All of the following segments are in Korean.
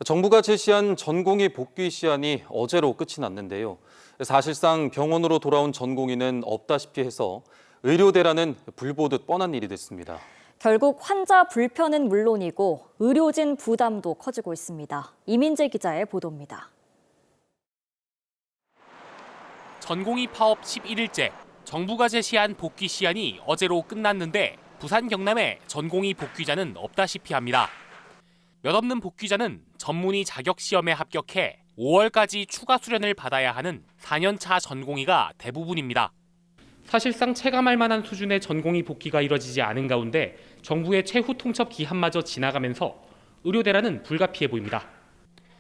정부가 제시한 전공의 복귀 시한이 어제로 끝이 났는데요. 사실상 병원으로 돌아온 전공의는 없다시피 해서 의료대란은 불보듯 뻔한 일이 됐습니다. 결국 환자 불편은 물론이고 의료진 부담도 커지고 있습니다. 이민재 기자의 보도입니다. 전공의 파업 11일째, 정부가 제시한 복귀 시한이 어제로 끝났는데 부산 경남에 전공의 복귀자는 없다시피 합니다. 몇 없는 복귀자는 전문의 자격 시험에 합격해 5월까지 추가 수련을 받아야 하는 4년차 전공의가 대부분입니다. 사실상 체감할 만한 수준의 전공의 복귀가 이뤄지지 않은 가운데 정부의 최후 통첩 기한마저 지나가면서 의료대란은 불가피해 보입니다.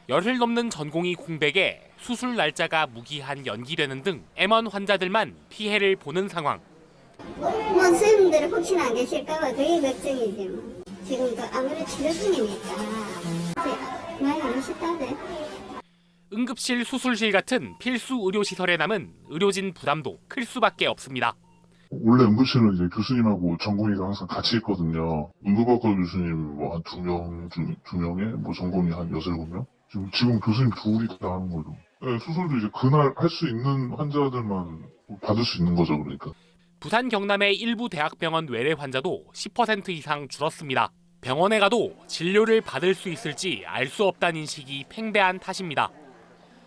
열흘 넘는 전공의 공백에 수술 날짜가 무기한 연기되는 등 M1 환자들만 피해를 보는 상황. 선생님들은 혹시나 안 계실까봐 되게 걱정이지 뭐. 지금 아무래도 치료 중이니까 많이 안 오셨다대. 응급실, 수술실 같은 필수 의료시설에 남은 의료진 부담도 클 수밖에 없습니다. 원래 응급실은 이제 교수님하고 전공의가 항상 같이 있거든요. 응급학과 교수님 뭐 한 2명에 뭐 전공의 한 6, 7명? 지금 교수님 둘이 다 하는 거죠. 네, 수술도 이제 그날 할 수 있는 환자들만 받을 수 있는 거죠, 그러니까. 부산 경남의 일부 대학병원 외래 환자도 10% 이상 줄었습니다. 병원에 가도 진료를 받을 수 있을지 알 수 없다는 인식이 팽배한 탓입니다.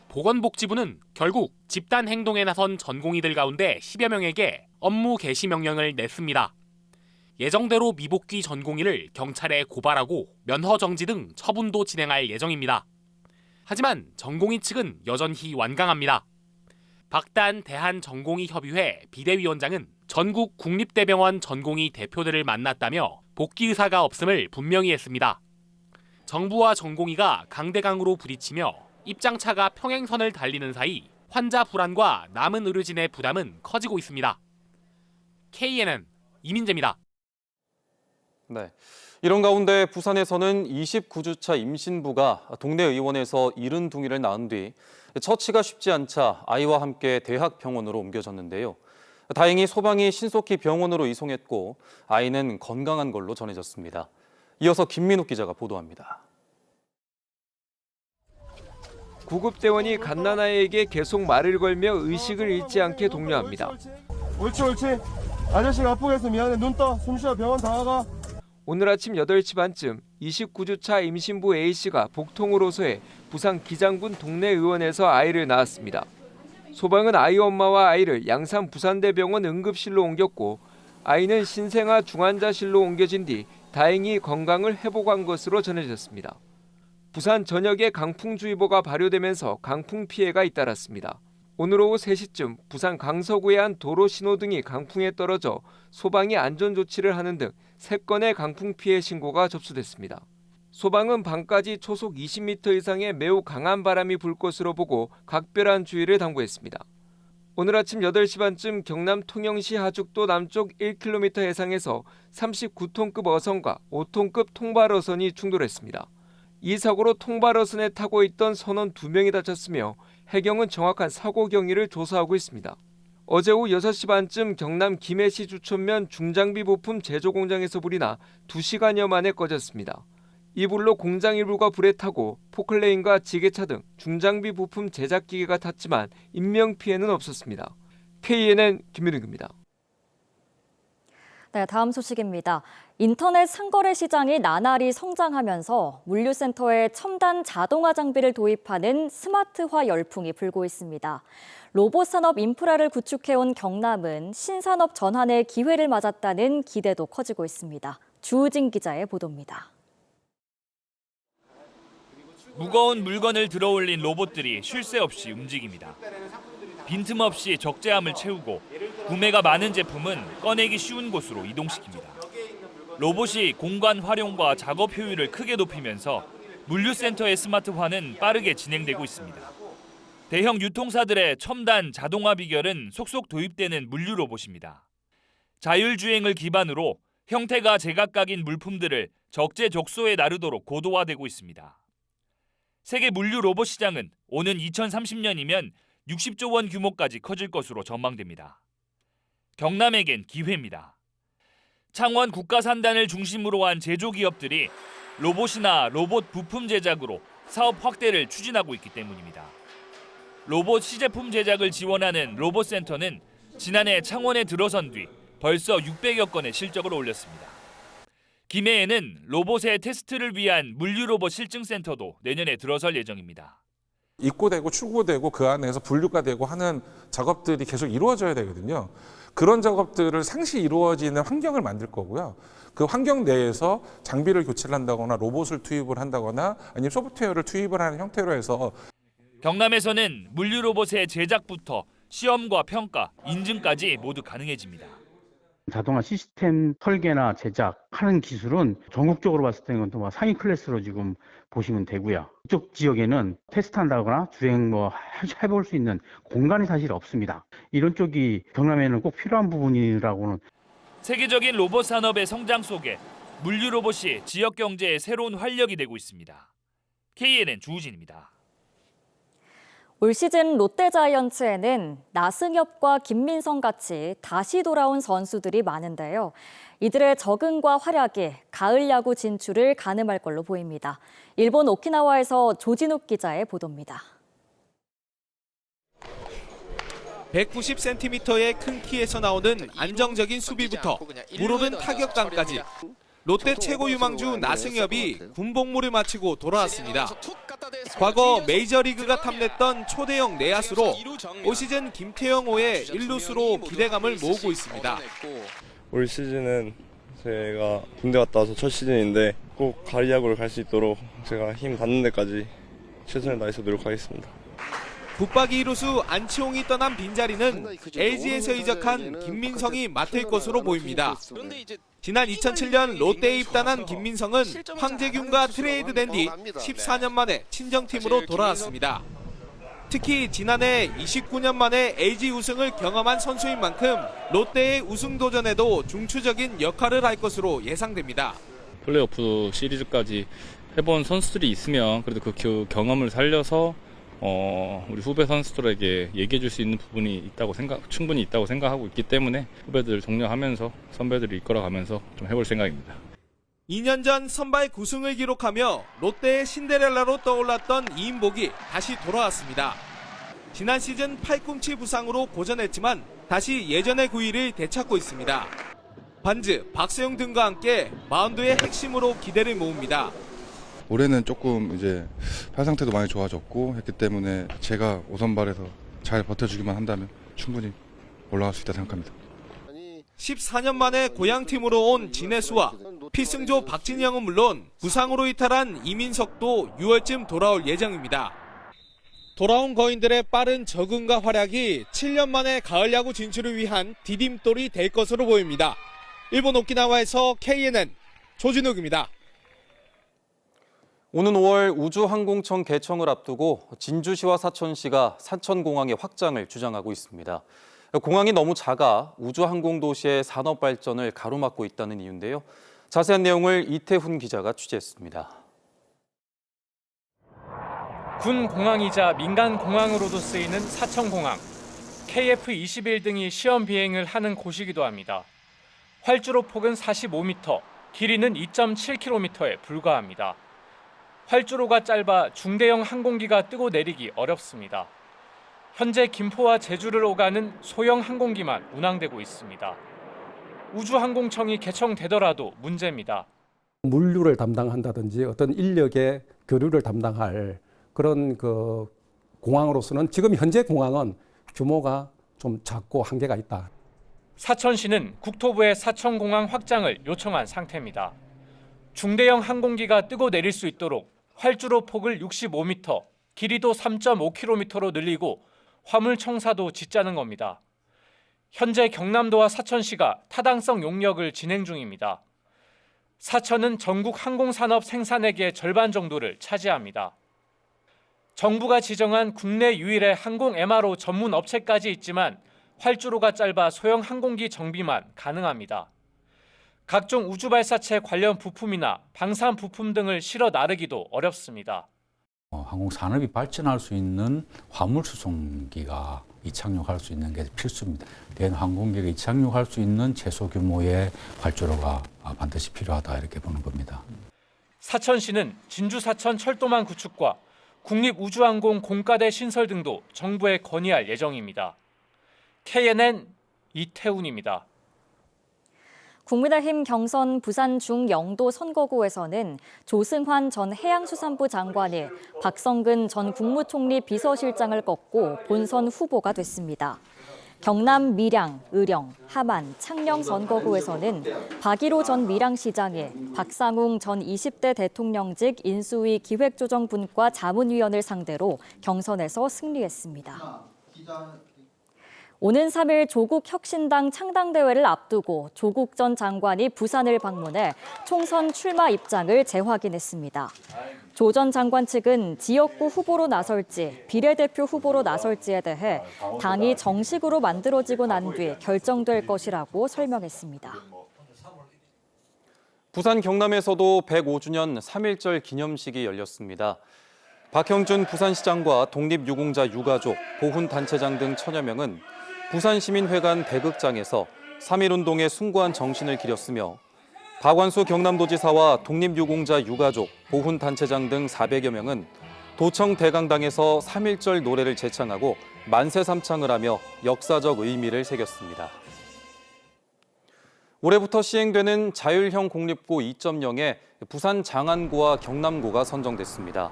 보건복지부는 결국 집단 행동에 나선 전공의들 가운데 10여 명에게 업무 개시 명령을 냈습니다. 예정대로 미복귀 전공의를 경찰에 고발하고 면허 정지 등 처분도 진행할 예정입니다. 하지만 전공의 측은 여전히 완강합니다. 박단 대한전공의협의회 비대위원장은 전국 국립대병원 전공의 대표들을 만났다며 복귀 의사가 없음을 분명히 했습니다. 정부와 전공의가 강대강으로 부딪히며 입장차가 평행선을 달리는 사이 환자 불안과 남은 의료진의 부담은 커지고 있습니다. KNN 이민재입니다. 네. 이런 가운데 부산에서는 29주차 임신부가 동네 의원에서 72기를 낳은 뒤 처치가 쉽지 않자 아이와 함께 대학병원으로 옮겨졌는데요. 다행히 소방이 신속히 병원으로 이송했고 아이는 건강한 걸로 전해졌습니다. 이어서 김민욱 기자가 보도합니다. 구급대원이 갓난아이에게 계속 말을 걸며 의식을 잃지 않게 독려합니다. 옳지. 아저씨가 아프겠어. 미안해. 눈 떠. 숨 쉬어. 병원 다 가. 오늘 아침 8시 반쯤 29주차 임신부 A씨가 복통으로 호소해 부산 기장군 동네 의원에서 아이를 낳았습니다. 소방은 아이 엄마와 아이를 양산 부산대병원 응급실로 옮겼고 아이는 신생아 중환자실로 옮겨진 뒤 다행히 건강을 회복한 것으로 전해졌습니다. 부산 전역에 강풍주의보가 발효되면서 강풍 피해가 잇따랐습니다. 오늘 오후 3시쯤 부산 강서구의 한 도로 신호등이 강풍에 떨어져 소방이 안전조치를 하는 등 3건의 강풍 피해 신고가 접수됐습니다. 소방은 밤까지 초속 20m 이상의 매우 강한 바람이 불 것으로 보고 각별한 주의를 당부했습니다. 오늘 아침 8시 반쯤 경남 통영시 하죽도 남쪽 1km 해상에서 39톤급 어선과 5톤급 통발어선이 충돌했습니다. 이 사고로 통발어선에 타고 있던 선원 2명이 다쳤으며 해경은 정확한 사고 경위를 조사하고 있습니다. 어제 오후 6시 반쯤 경남 김해시 주천면 중장비 부품 제조 공장에서 불이 나 2시간여 만에 꺼졌습니다. 이 불로 공장 일부가 불에 타고 포클레인과 지게차 등 중장비 부품 제작 기계가 탔지만 인명피해는 없었습니다. KNN 김민욱입니다. 네, 다음 소식입니다. 인터넷 상거래 시장이 나날이 성장하면서 물류센터에 첨단 자동화 장비를 도입하는 스마트화 열풍이 불고 있습니다. 로봇 산업 인프라를 구축해온 경남은 신산업 전환의 기회를 맞았다는 기대도 커지고 있습니다. 주우진 기자의 보도입니다. 무거운 물건을 들어올린 로봇들이 쉴 새 없이 움직입니다. 빈틈없이 적재함을 채우고 구매가 많은 제품은 꺼내기 쉬운 곳으로 이동시킵니다. 로봇이 공간 활용과 작업 효율을 크게 높이면서 물류센터의 스마트화는 빠르게 진행되고 있습니다. 대형 유통사들의 첨단 자동화 비결은 속속 도입되는 물류 로봇입니다. 자율주행을 기반으로 형태가 제각각인 물품들을 적재적소에 나르도록 고도화되고 있습니다. 세계 물류 로봇 시장은 오는 2030년이면 60조 원 규모까지 커질 것으로 전망됩니다. 경남에겐 기회입니다. 창원 국가산단을 중심으로 한 제조기업들이 로봇이나 로봇 부품 제작으로 사업 확대를 추진하고 있기 때문입니다. 로봇 시제품 제작을 지원하는 로봇센터는 지난해 창원에 들어선 뒤 벌써 600여 건의 실적을 올렸습니다. 김해에는 로봇의 테스트를 위한 물류로봇 실증센터도 내년에 들어설 예정입니다. 입고되고 출고되고 그 안에서 분류가 되고 하는 작업들이 계속 이루어져야 되거든요. 그런 작업들을 상시 이루어지는 환경을 만들 거고요. 그 환경 내에서 장비를 교체를 한다거나 로봇을 투입을 한다거나 아니면 소프트웨어를 투입을 하는 형태로 해서 경남에서는 물류로봇의 제작부터 시험과 평가, 인증까지 모두 가능해집니다. 자동화 시스템 설계나 제작하는 기술은 전국적으로 봤을 때는 또 상위 클래스로 지금 보시면 되고요. 이쪽 지역에는 테스트한다거나 주행 해볼 수 있는 공간이 사실 없습니다. 이런 쪽이 경남에는 꼭 필요한 부분이라고는. 세계적인 로봇 산업의 성장 속에 물류 로봇이 지역 경제의 새로운 활력이 되고 있습니다. KNN 주우진입니다. 올 시즌 롯데자이언츠에는 나승엽과 김민성 같이 다시 돌아온 선수들이 많은데요. 이들의 적응과 활약이 가을 야구 진출을 가늠할 걸로 보입니다. 일본 오키나와에서 조진욱 기자의 보도입니다. 190cm의 큰 키에서 나오는 안정적인 수비부터 물오른 타격감까지 롯데 최고 유망주 나승엽이 군복무를 마치고 돌아왔습니다. 과거 메이저리그가 탐냈던 초대형 내야수로 올 시즌 김태형호의 1루수로 기대감을 모으고 있습니다. 올 시즌은 제가 군대 갔다 와서 첫 시즌인데 꼭 가을 야구를 갈 수 있도록 제가 힘 닿는 데까지 최선을 다해서 노력하겠습니다. 붙박이 1루수 안치홍이 떠난 빈자리는 LG에서 이적한 김민성이 맡을 것으로 보입니다. 지난 2007년 롯데에 입단한 김민성은 황재균과 트레이드된 뒤 14년 만에 친정팀으로 돌아왔습니다. 특히 지난해 29년 만에 LG 우승을 경험한 선수인 만큼 롯데의 우승 도전에도 중추적인 역할을 할 것으로 예상됩니다. 플레이오프 시리즈까지 해본 선수들이 있으면 그래도 그 경험을 살려서 우리 후배 선수들에게 얘기해 줄 수 있는 부분이 충분히 있다고 생각하고 있기 때문에 후배들 독려하면서 선배들을 이끌어가면서 좀 해볼 생각입니다. 2년 전 선발 9승을 기록하며 롯데의 신데렐라로 떠올랐던 이인복이 다시 돌아왔습니다. 지난 시즌 팔꿈치 부상으로 고전했지만 다시 예전의 구위를 되찾고 있습니다. 반즈, 박세용 등과 함께 마운드의 핵심으로 기대를 모읍니다. 올해는 조금 이제 팔 상태도 많이 좋아졌고 했기 때문에 제가 5선발에서 잘 버텨주기만 한다면 충분히 올라갈 수 있다 생각합니다. 14년 만에 고향팀으로 온 진해수와 필승조 박진영은 물론 부상으로 이탈한 이민석도 6월쯤 돌아올 예정입니다. 돌아온 거인들의 빠른 적응과 활약이 7년 만에 가을 야구 진출을 위한 디딤돌이 될 것으로 보입니다. 일본 오키나와에서 KNN 조진욱입니다. 오는 5월 우주항공청 개청을 앞두고 진주시와 사천시가 사천공항의 확장을 주장하고 있습니다. 공항이 너무 작아 우주항공도시의 산업 발전을 가로막고 있다는 이유인데요. 자세한 내용을 이태훈 기자가 취재했습니다. 군 공항이자 민간 공항으로도 쓰이는 사천공항. KF-21 등이 시험 비행을 하는 곳이기도 합니다. 활주로 폭은 45m, 길이는 2.7km에 불과합니다. 활주로가 짧아 중대형 항공기가 뜨고 내리기 어렵습니다. 현재 김포와 제주를 오가는 소형 항공기만 운항되고 있습니다. 우주항공청이 개청되더라도 문제입니다. 물류를 담당한다든지 어떤 인력의 교류를 담당할 그런 공항으로서는 지금 현재 공항은 규모가 좀 작고 한계가 있다. 사천시는 국토부에 사천공항 확장을 요청한 상태입니다. 중대형 항공기가 뜨고 내릴 수 있도록 활주로 폭을 65m, 길이도 3.5km로 늘리고 화물 청사도 짓자는 겁니다. 현재 경남도와 사천시가 타당성 용역을 진행 중입니다. 사천은 전국 항공산업 생산액의 절반 정도를 차지합니다. 정부가 지정한 국내 유일의 항공 MRO 전문 업체까지 있지만 활주로가 짧아 소형 항공기 정비만 가능합니다. 각종 우주발사체 관련 부품이나 방산 부품 등을 실어 나르기도 어렵습니다. 항공산업이 발전할 수 있는 화물수송기가 이착륙할 수 있는 게 필수입니다. 대한항공기가 이착륙할 수 있는 최소 규모의 활주로가 반드시 필요하다 이렇게 보는 겁니다. 사천시는 진주 사천 철도망 구축과 국립우주항공 공과대 신설 등도 정부에 건의할 예정입니다. KNN 이태훈입니다. 국민의힘 경선 부산 중영도 선거구에서는 조승환 전 해양수산부 장관이 박성근 전 국무총리 비서실장을 꺾고 본선 후보가 됐습니다. 경남 밀양, 의령, 함안, 창녕 선거구에서는 박일호 전 밀양시장이 박상웅 전 20대 대통령직 인수위 기획조정분과 자문위원을 상대로 경선에서 승리했습니다. 오는 3일 조국 혁신당 창당대회를 앞두고 조국 전 장관이 부산을 방문해 총선 출마 입장을 재확인했습니다. 조 전 장관 측은 지역구 후보로 나설지 비례대표 후보로 나설지에 대해 당이 정식으로 만들어지고 난 뒤 결정될 것이라고 설명했습니다. 부산 경남에서도 105주년 3.1절 기념식이 열렸습니다. 박형준 부산시장과 독립유공자 유가족, 보훈단체장 등 천여 명은 부산시민회관 대극장에서 3.1운동에 숭고한 정신을 기렸으며 박완수 경남도지사와 독립유공자 유가족, 보훈단체장 등 400여 명은 도청 대강당에서 3.1절 노래를 제창하고 만세삼창을 하며 역사적 의미를 새겼습니다. 올해부터 시행되는 자율형 공립고 2.0에 부산 장안고와 경남고가 선정됐습니다.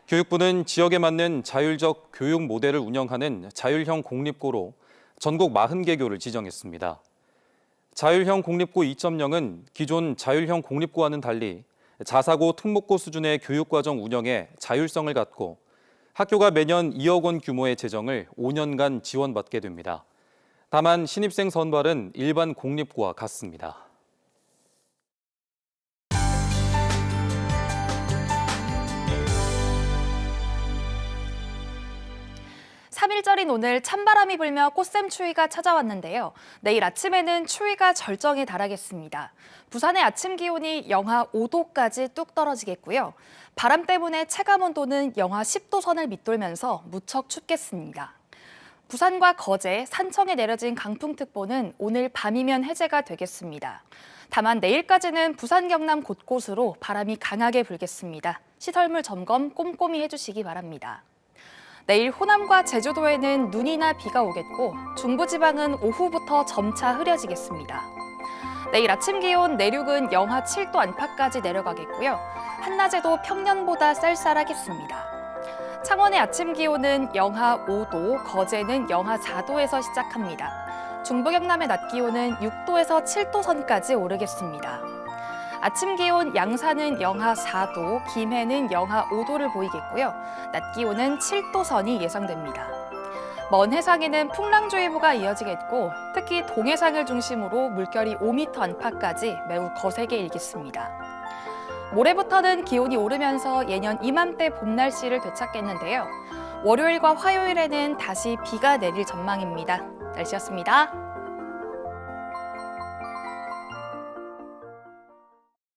교육부는 지역에 맞는 자율적 교육 모델을 운영하는 자율형 공립고로 전국 40개교를 지정했습니다. 자율형 공립고 2.0은 기존 자율형 공립고와는 달리 자사고 특목고 수준의 교육과정 운영에 자율성을 갖고 학교가 매년 2억 원 규모의 재정을 5년간 지원받게 됩니다. 다만 신입생 선발은 일반 공립고와 같습니다. 3.1절인 오늘 찬바람이 불며 꽃샘추위가 찾아왔는데요. 내일 아침에는 추위가 절정에 달하겠습니다. 부산의 아침 기온이 영하 5도까지 뚝 떨어지겠고요. 바람 때문에 체감온도는 영하 10도 선을 밑돌면서 무척 춥겠습니다. 부산과 거제, 산청에 내려진 강풍특보는 오늘 밤이면 해제가 되겠습니다. 다만 내일까지는 부산, 경남 곳곳으로 바람이 강하게 불겠습니다. 시설물 점검 꼼꼼히 해주시기 바랍니다. 내일 호남과 제주도에는 눈이나 비가 오겠고 중부지방은 오후부터 점차 흐려지겠습니다. 내일 아침 기온 내륙은 영하 7도 안팎까지 내려가겠고요. 한낮에도 평년보다 쌀쌀하겠습니다. 창원의 아침 기온은 영하 5도, 거제는 영하 4도에서 시작합니다. 중부 경남의 낮 기온은 6도에서 7도 선까지 오르겠습니다. 아침 기온 양산은 영하 4도, 김해는 영하 5도를 보이겠고요. 낮 기온은 7도 선이 예상됩니다. 먼 해상에는 풍랑주의보가 이어지겠고 특히 동해상을 중심으로 물결이 5m 안팎까지 매우 거세게 일겠습니다. 모레부터는 기온이 오르면서 예년 이맘때 봄 날씨를 되찾겠는데요. 월요일과 화요일에는 다시 비가 내릴 전망입니다. 날씨였습니다.